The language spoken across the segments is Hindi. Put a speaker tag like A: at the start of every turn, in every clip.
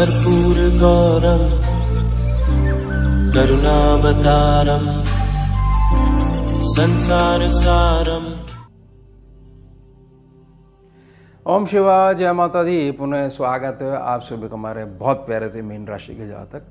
A: कर्पूरगौरं करुणावतारं संसारसारम्।
B: ओम शिवाय, जय माता दी। पुनः स्वागत है आप सभी को हमारे बहुत प्यारे से मीन राशि के जातक।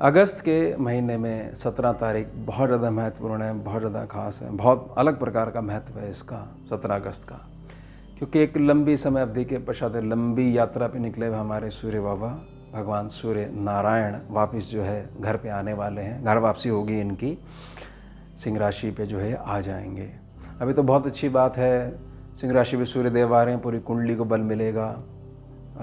B: अगस्त के महीने में 17 तारीख बहुत ज़्यादा महत्वपूर्ण है, बहुत ज़्यादा खास है, बहुत अलग प्रकार का महत्व है इसका 17 अगस्त का, क्योंकि एक लंबी समय अवधि के पश्चात लंबी यात्रा पे निकले हुए हमारे सूर्य बाबा भगवान सूर्य नारायण वापस जो है घर पे आने वाले हैं। घर वापसी होगी इनकी, सिंह राशि पे जो है आ जाएंगे। अभी तो बहुत अच्छी बात है, सिंह राशि पे सूर्य देव आ रहे हैं, पूरी कुंडली को बल मिलेगा,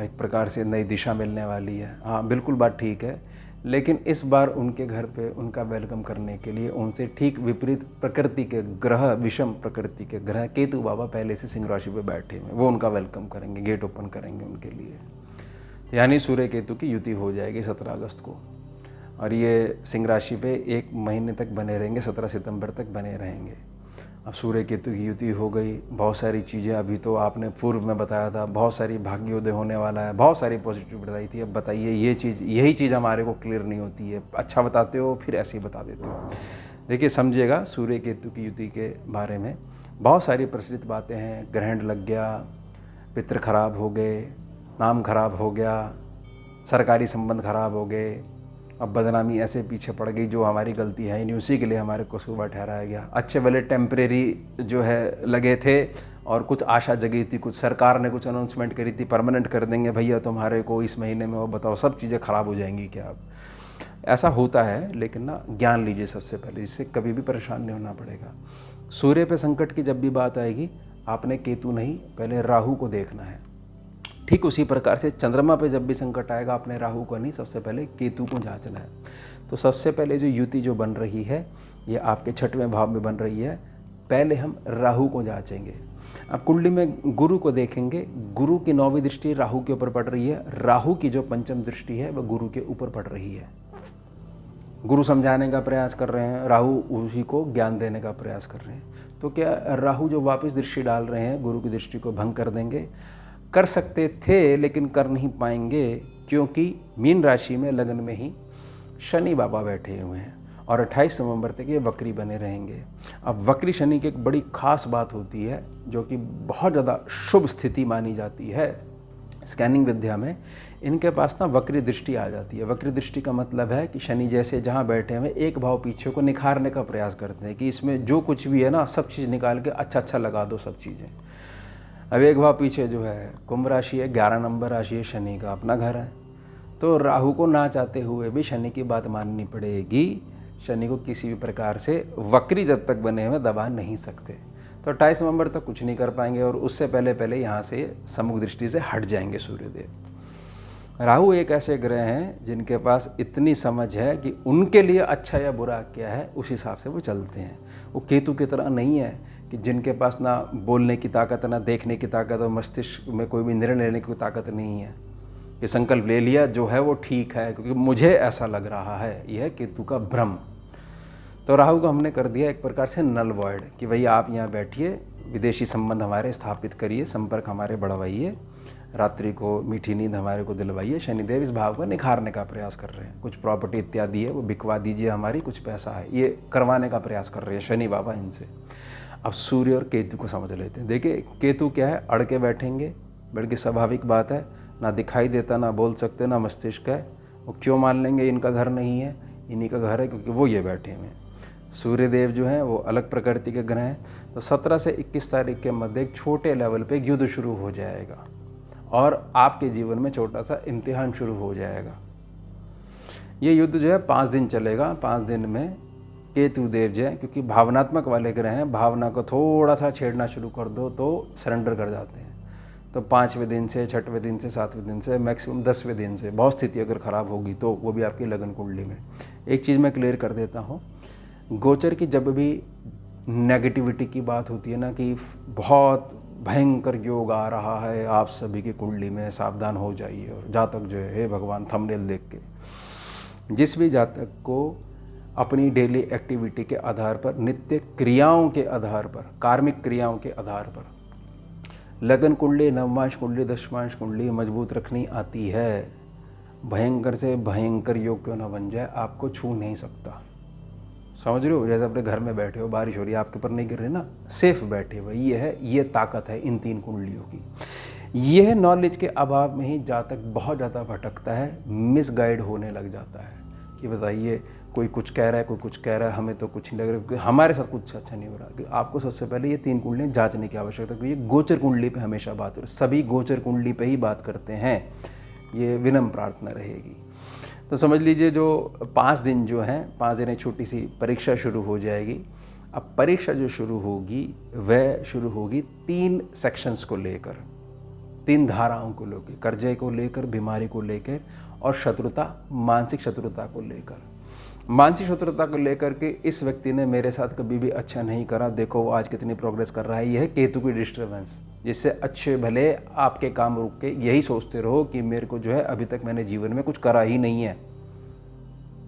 B: एक प्रकार से नई दिशा मिलने वाली है। हाँ बिल्कुल बात ठीक है, लेकिन इस बार उनके घर पे उनका वेलकम करने के लिए उनसे ठीक विपरीत प्रकृति के ग्रह, विषम प्रकृति के ग्रह केतु बाबा पहले से सिंह राशि पे बैठे हुए, वो उनका वेलकम करेंगे, गेट ओपन करेंगे उनके लिए। यानी सूर्य केतु की युति हो जाएगी 17 अगस्त को, और ये सिंह राशि पे 1 महीने तक बने रहेंगे, 17 सितंबर तक बने रहेंगे। अब सूर्य केतु की युति हो गई, बहुत सारी चीज़ें अभी तो आपने पूर्व में बताया था, बहुत सारी भाग्योदय होने वाला है, बहुत सारी पॉजिटिव बताई थी। अब बताइए ये चीज़, यही चीज़ हमारे को क्लियर नहीं होती है। अच्छा बताते हो फिर ऐसे ही बता देते हो। देखिए समझिएगा, सूर्य केतु की युति के बारे में बहुत सारी प्रचलित बातें हैं। ग्रहण लग गया, पितृ खराब हो गए, नाम खराब हो गया, सरकारी संबंध खराब हो गए, अब बदनामी ऐसे पीछे पड़ गई जो हमारी गलती है ही नहीं, उसी के लिए हमारे को कसूरवार ठहराया गया। अच्छे भले टेम्परेरी जो है लगे थे और कुछ आशा जगी थी, कुछ सरकार ने कुछ अनाउंसमेंट करी थी, परमानेंट कर देंगे भैया तुम्हारे को इस महीने में, वो बताओ सब चीज़ें ख़राब हो जाएंगी क्या? अब ऐसा होता है, लेकिन ना ज्ञान लीजिए सबसे पहले, जिससे कभी भी परेशान नहीं होना पड़ेगा। सूर्य पे संकट की जब भी बात आएगी, आपने केतु नहीं पहले राहु को देखना है। ठीक उसी प्रकार से चंद्रमा पे जब भी संकट आएगा, आपने राहु को नहीं, सबसे पहले केतु को जांचना है। तो सबसे पहले जो युति जो बन रही है, ये आपके 6वें भाव में बन रही है। पहले हम राहु को जांचेंगे। अब कुंडली में गुरु को देखेंगे, गुरु की 9वीं दृष्टि राहु के ऊपर पड़ रही है, राहु की जो 5वीं दृष्टि है वह गुरु के ऊपर पड़ रही है। गुरु समझाने का प्रयास कर रहे हैं, राहु उसी को ज्ञान देने का प्रयास कर रहे हैं। तो क्या राहु जो वापस दृष्टि डाल रहे हैं, गुरु की दृष्टि को भंग कर देंगे? कर सकते थे लेकिन कर नहीं पाएंगे, क्योंकि मीन राशि में लग्न में ही शनि बाबा बैठे हुए हैं और 28 नवंबर तक ये वक्री बने रहेंगे। अब वक्री शनि की एक बड़ी खास बात होती है, जो कि बहुत ज़्यादा शुभ स्थिति मानी जाती है स्कैनिंग विद्या में। इनके पास ना वक्री दृष्टि आ जाती है। वक्री दृष्टि का मतलब है कि शनि जैसे जहाँ बैठे हुए एक भाव पीछे को निखारने का प्रयास करते हैं कि इसमें जो कुछ भी है ना, सब चीज़ निकाल के अच्छा लगा दो सब चीज़ें। अब एक भाव पीछे जो है कुंभ राशि है, 11 नंबर राशि है, शनि का अपना घर है। तो राहु को ना चाहते हुए भी शनि की बात माननी पड़ेगी। शनि को किसी भी प्रकार से वक्री जब तक बने हुए दबा नहीं सकते। तो 28 नवंबर तक कुछ नहीं कर पाएंगे, और उससे पहले यहाँ से सम्मुख दृष्टि से हट जाएंगे सूर्यदेव। राहु एक ऐसे ग्रह हैं जिनके पास इतनी समझ है कि उनके लिए अच्छा या बुरा क्या है उस हिसाब से वो चलते हैं। वो केतु की तरह नहीं है कि जिनके पास ना बोलने की ताकत, ना देखने की ताकत, और मस्तिष्क में कोई भी निर्णय लेने की ताकत नहीं है कि संकल्प ले लिया जो है वो ठीक है क्योंकि मुझे ऐसा लग रहा है। यह है केतु का भ्रम। तो राहु को हमने कर दिया एक प्रकार से नल वॉइड कि भैया आप यहाँ बैठिए, विदेशी संबंध हमारे स्थापित करिए, संपर्क हमारे बढ़वाइए, रात्रि को मीठी नींद हमारे को दिलवाइए। शनिदेव इस भाव को निखारने का प्रयास कर रहे हैं। कुछ प्रॉपर्टी इत्यादि है वो बिकवा दीजिए, हमारी कुछ पैसा है, ये करवाने का प्रयास कर रहे हैं शनि बाबा इनसे। अब सूर्य और केतु को समझ लेते हैं। देखिए केतु क्या है, अड़ के बैठेंगे, बल्कि स्वाभाविक बात है, ना दिखाई देता, ना बोल सकते, ना मस्तिष्क है। वो क्यों मान लेंगे इनका घर नहीं है? इन्हीं का घर है, क्योंकि वो ये बैठे हुए हैं। सूर्यदेव जो हैं वो अलग प्रकृति के ग्रह हैं। तो 17 से 21 तारीख के मध्य एक छोटे लेवल पे एक युद्ध शुरू हो जाएगा और आपके जीवन में छोटा सा इम्तिहान शुरू हो जाएगा। ये युद्ध जो है 5 दिन चलेगा। 5 दिन में केतु देव जो है, क्योंकि भावनात्मक वाले ग्रह हैं, भावना को थोड़ा सा छेड़ना शुरू कर दो तो सरेंडर कर जाते हैं। तो 5वें दिन से, 6वें दिन से, 7वें दिन से, मैक्सिमम 10वें दिन से बहुत स्थिति अगर ख़राब होगी तो वो भी आपकी लगन कुंडली में। एक चीज़ मैं क्लियर कर देता हूँ, गोचर की जब भी नेगेटिविटी की बात होती है ना कि बहुत भयंकर योग आ रहा है आप सभी की कुंडली में, सावधान हो जाइए। और जातक जो है, हे भगवान, थंबनेल देख के जिस भी जातक को अपनी डेली एक्टिविटी के आधार पर, नित्य क्रियाओं के आधार पर, कार्मिक क्रियाओं के आधार पर लगन कुंडली, नवमांश कुंडली, दशमांश कुंडली मजबूत रखनी आती है, भयंकर से भयंकर योग क्यों ना बन जाए, आपको छू नहीं सकता। समझ रहे हो? जैसे अपने घर में बैठे हो, बारिश हो रही है, आपके ऊपर नहीं गिर रही ना, सेफ बैठे हुए, ये ताकत है इन 3 कुंडलियों की। यह नॉलेज के अभाव में ही जातक बहुत ज़्यादा भटकता है, मिसगाइड होने लग जाता है कि बताइए कोई कुछ कह रहा है, कोई कुछ कह रहा है, हमें तो कुछ नहीं लग रहा, हमारे साथ कुछ अच्छा नहीं हो रहा। कि आपको सबसे पहले ये 3 कुंडलियाँ जांचने की आवश्यकता है, क्योंकि ये गोचर कुंडली पे हमेशा बात हो रही है, सभी गोचर कुंडली पे ही बात करते हैं। ये विनम्र प्रार्थना रहेगी। तो समझ लीजिए जो 5 दिन जो हैं, 5 दिन एक छोटी सी परीक्षा शुरू हो जाएगी। अब परीक्षा जो शुरू होगी वह शुरू होगी 3 सेक्शंस को लेकर, 3 धाराओं को लेकर, कर्जे को लेकर, बीमारी को लेकर और शत्रुता, मानसिक शत्रुता को लेकर। मानसिक शत्रुता को लेकर के इस व्यक्ति ने मेरे साथ कभी भी अच्छा नहीं करा, देखो वो आज कितनी प्रोग्रेस कर रहा है। यह है केतु की डिस्टर्बेंस, जिससे अच्छे भले आपके काम रुक के यही सोचते रहो कि मेरे को जो है अभी तक मैंने जीवन में कुछ करा ही नहीं है।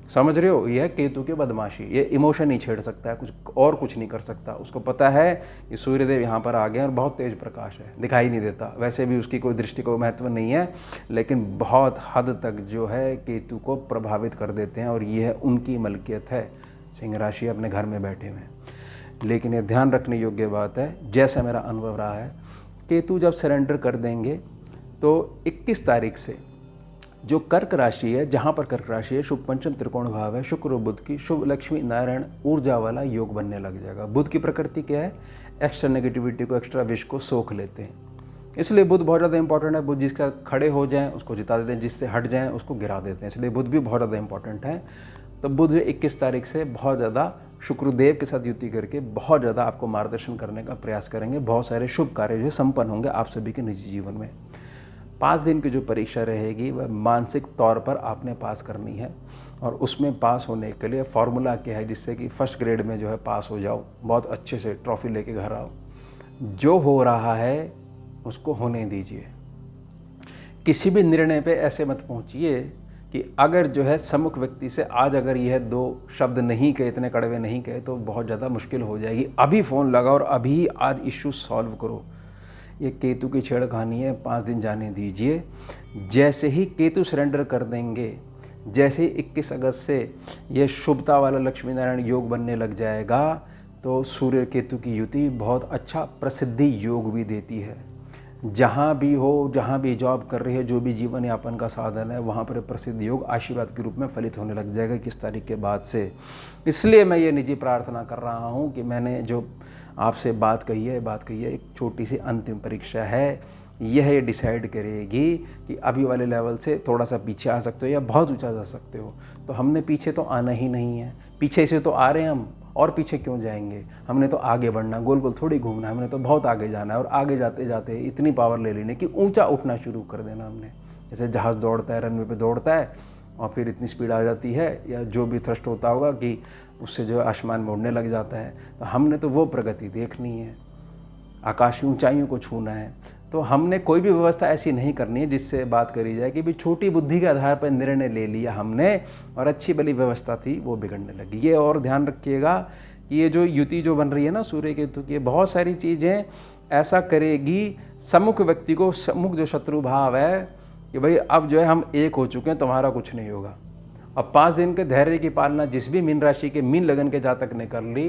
B: समझ रहे हो? यह है केतु की बदमाशी। ये इमोशन ही छेड़ सकता है, कुछ नहीं कर सकता। उसको पता है कि सूर्यदेव यहाँ पर आ गए और बहुत तेज प्रकाश है, दिखाई नहीं देता। वैसे भी उसकी कोई दृष्टि को महत्व नहीं है, लेकिन बहुत हद तक जो है केतु को प्रभावित कर देते हैं, और यह उनकी मलकियत है। सिंह राशि अपने घर में बैठे हुए हैं। लेकिन ये ध्यान रखने योग्य बात है, जैसा मेरा अनुभव रहा है, केतु जब सरेंडर कर देंगे तो 21 तारीख से जो कर्क राशि है, जहाँ पर कर्क राशि है, शुभ पंचम त्रिकोण भाव है, शुक्र और बुध की शुभ लक्ष्मी नारायण ऊर्जा वाला योग बनने लग जाएगा। बुध की प्रकृति क्या है? एक्स्ट्रा नेगेटिविटी को, एक्स्ट्रा विष को सोख लेते हैं, इसलिए बुध बहुत ज़्यादा इंपॉर्टेंट है। बुध जिसका खड़े हो जाएं उसको जिता देते हैं, जिससे हट जाएं उसको गिरा देते हैं, इसलिए बुध भी बहुत ज़्यादा इंपॉर्टेंट है। तो बुध 21 तारीख से बहुत ज़्यादा शुक्रदेव के साथ युति करके बहुत ज़्यादा आपको मार्गदर्शन करने का प्रयास करेंगे। बहुत सारे शुभ कार्य जो संपन्न होंगे आप सभी के निजी जीवन में। 5 दिन की जो परीक्षा रहेगी वह मानसिक तौर पर आपने पास करनी है, और उसमें पास होने के लिए फॉर्मूला क्या है जिससे कि फर्स्ट ग्रेड में जो है पास हो जाओ, बहुत अच्छे से ट्रॉफी लेके घर आओ। जो हो रहा है उसको होने दीजिए। किसी भी निर्णय पे ऐसे मत पहुंचिए कि अगर जो है सम्मुख व्यक्ति से आज अगर यह 2 शब्द नहीं कहे, इतने कड़वे नहीं कहे, तो बहुत ज़्यादा मुश्किल हो जाएगी। अभी फ़ोन लगाओ और अभी आज इश्यू सॉल्व करो। ये केतु की छेड़खानी है, 5 दिन जाने दीजिए। जैसे ही केतु सरेंडर कर देंगे, जैसे ही 21 अगस्त से ये शुभता वाला लक्ष्मी नारायण योग बनने लग जाएगा, तो सूर्य केतु की युति बहुत अच्छा प्रसिद्धि योग भी देती है। जहाँ भी हो, जहाँ भी जॉब कर रही है, जो भी जीवन यापन का साधन है, वहाँ पर प्रसिद्ध योग आशीर्वाद के रूप में फलित होने लग जाएगा 21 तारीख के बाद से। इसलिए मैं ये निजी प्रार्थना कर रहा हूँ कि मैंने जो आपसे बात कही है, एक छोटी सी अंतिम परीक्षा है। यह ये डिसाइड करेगी कि अभी वाले लेवल से थोड़ा सा पीछे आ सकते हो या बहुत ऊंचा जा सकते हो। तो हमने पीछे तो आना ही नहीं है, पीछे से तो आ रहे हैं हम, और पीछे क्यों जाएंगे? हमने तो आगे बढ़ना, गोल गोल थोड़ी घूमना, हमने तो बहुत आगे जाना है। और आगे जाते जाते इतनी पावर ले लेने कि ऊंचा उठना शुरू कर देना हमने। जैसे जहाज़ दौड़ता है, रनवे पे दौड़ता है और फिर इतनी स्पीड आ जाती है, या जो भी थ्रस्ट होता होगा कि उससे जो आसमान में उड़ने लग जाता है। तो हमने तो वो प्रगति देखनी है, आकाशीय ऊंचाइयों को छूना है। तो हमने कोई भी व्यवस्था ऐसी नहीं करनी है जिससे बात करी जाए कि भी छोटी बुद्धि के आधार पर निर्णय ले लिया हमने और अच्छी भली व्यवस्था थी वो बिगड़ने लगी। ये और ध्यान रखिएगा कि ये जो युति जो बन रही है ना सूर्य केतु की, बहुत सारी चीज़ें ऐसा करेगी सम्मुख व्यक्ति को, सम्मुख जो शत्रु भाव है कि भाई अब जो है हम एक हो चुके हैं, तुम्हारा कुछ नहीं होगा। अब 5 दिन के धैर्य की पालना जिस भी मीन राशि के मीन लगन के जातक ने कर ली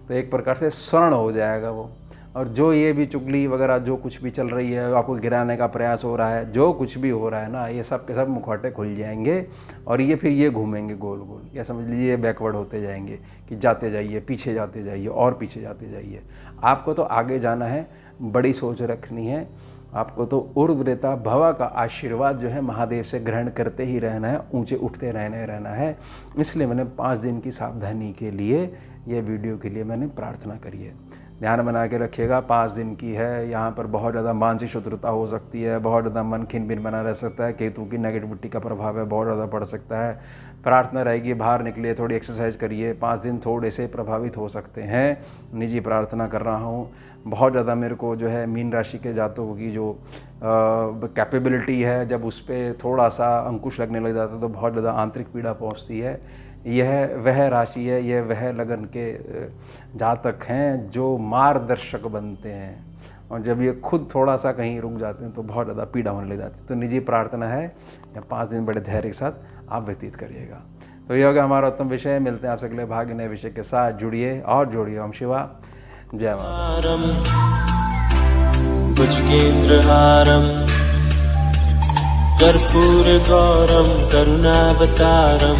B: तो एक प्रकार से स्वर्ण हो जाएगा वो। और जो ये भी चुगली वगैरह जो कुछ भी चल रही है, आपको गिराने का प्रयास हो रहा है, जो कुछ भी हो रहा है ना, ये सब के सब मुखौटे खुल जाएंगे और ये फिर ये घूमेंगे गोल गोल, या समझ लीजिए बैकवर्ड होते जाएंगे कि जाते जाइए, पीछे जाते जाइए और पीछे जाते जाइए। आपको तो आगे जाना है, बड़ी सोच रखनी है, आपको तो ऊर्ध्वरेता भवा का आशीर्वाद जो है महादेव से ग्रहण करते ही रहना है, ऊंचे उठते रहना है। इसलिए मैंने 5 दिन की सावधानी के लिए ये वीडियो के लिए मैंने प्रार्थना करी है। ध्यान बना के रखिएगा, 5 दिन की है। यहाँ पर बहुत ज़्यादा मानसिक शत्रुता हो सकती है, बहुत ज़्यादा मन खिन भिन बना रह सकता है, केतु की नेगेटिविटी का प्रभाव है बहुत ज़्यादा पड़ सकता है। प्रार्थना रहेगी, बाहर निकलिए, थोड़ी एक्सरसाइज करिए, 5 दिन थोड़े से प्रभावित हो सकते हैं। निजी प्रार्थना कर रहा हूँ। बहुत ज़्यादा मेरे को जो है मीन राशि के जातकों की जो कैपेबिलिटी है, जब उस पर थोड़ा सा अंकुश लगने लग जाता है तो बहुत ज़्यादा आंतरिक पीड़ा पहुँचती है। यह वह राशि है, यह वह लगन के जातक हैं जो मार्गदर्शक बनते हैं और जब ये खुद थोड़ा सा कहीं रुक जाते हैं तो बहुत ज़्यादा पीड़ा होने लग जाती है। तो निजी प्रार्थना है या 5 दिन बड़े धैर्य के साथ आप व्यतीत करिएगा। तो ये होगा हमारा उत्तम विषय। मिलते हैं आपसे अगले भाग नए विषय के साथ। जुड़िए और जोड़िए। ओम शिवा जय माता।
A: भुजगेन्द्रहारं कर्पूरगौरं करुणावतारं